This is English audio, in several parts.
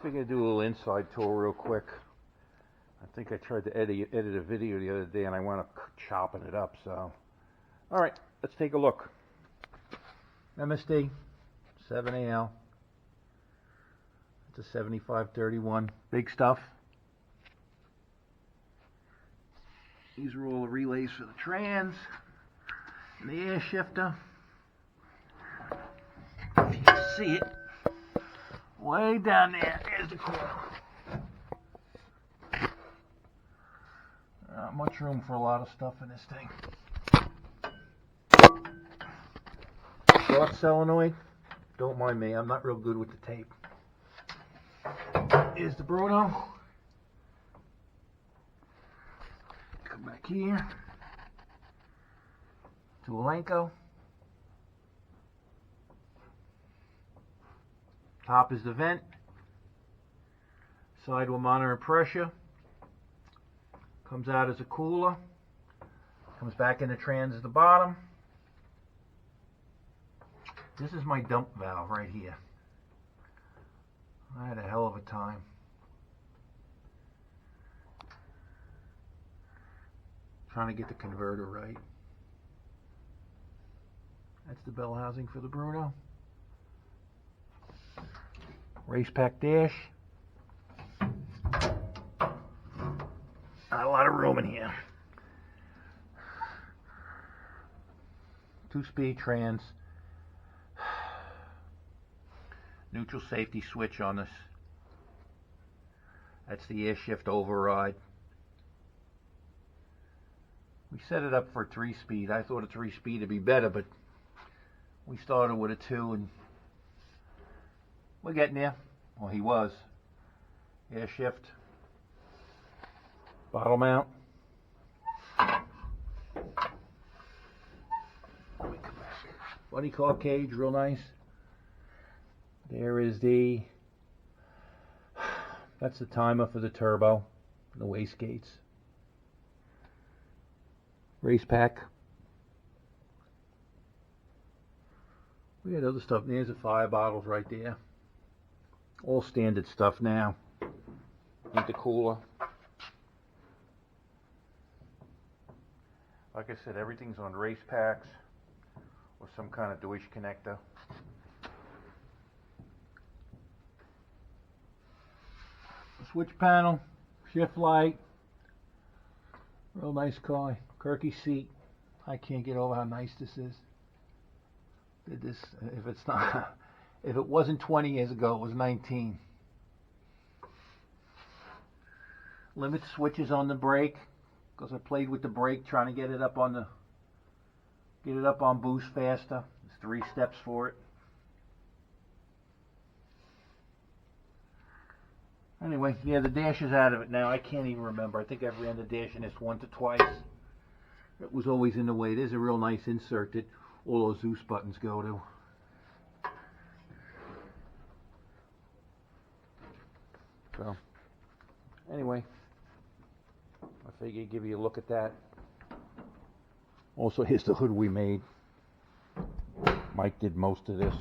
figured I'd do a little inside tour real quick. I think I tried to edit a video the other day and I wound up chopping it up, so. Alright, let's take a look. MSD 7AL. It's a 7531. Big stuff. These are all the relays for the trans and the air shifter. If you can see it, way down there's the coil. Not much room for a lot of stuff in this thing. Short solenoid. Don't mind me, I'm not real good with the tape. Here's the Bruno. Come back here to Elenco. Top is the vent. Side will monitor pressure. Comes out as a cooler. Comes back in the trans at the bottom. This is my dump valve right here. I had a hell of a time. Trying to get the converter right. That's the bell housing for the Bruno. Race pack dash. Not a lot of room in here. 2-speed trans. Neutral safety switch on this. That's the air shift override. We set it up for 3-speed. I thought a 3-speed would be better, but we started with a 2 and we're getting there. Well, he was. Air shift. Bottle mount. Funny car cage, real nice. There is that's the timer for the turbo, the wastegates. Race pack. We had other stuff. There's the fire bottles right there. All standard stuff now. Intercooler. Like I said, everything's on race packs or some kind of Deutsch connector. Switch panel, shift light, real nice car. Kirky seat. I can't get over how nice this is. Did this? If it's not, if it wasn't 20 years ago, it was 19. Limit switches on the brake, because I played with the brake trying to get it up on boost faster. There's 3 steps for it. Anyway, yeah, the dash is out of it now. I can't even remember. I think I've ran the dash in this once or twice. It was always in the way. There's a real nice insert that all those Zeus buttons go to. So, anyway, I figured I'd give you a look at that. Also, here's the hood we made. Mike did most of this.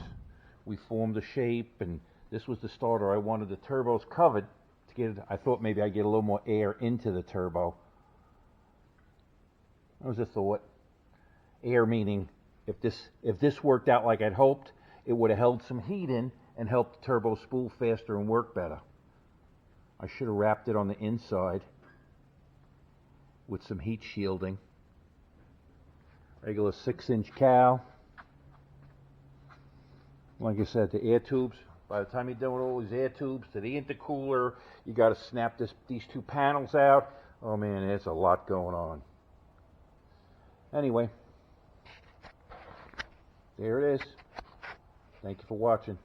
We formed the shape, and this was the starter. I wanted the turbos covered to get it. I thought maybe I'd get a little more air into the turbo. That was a thought. Air meaning if this worked out like I'd hoped, it would have held some heat in and helped the turbo spool faster and work better. I should have wrapped it on the inside with some heat shielding. Regular 6-inch cowl. Like I said, the air tubes. By the time you're done with all these air tubes to the intercooler, you got to snap these 2 panels out. Oh man, there's a lot going on. Anyway, there it is. Thank you for watching.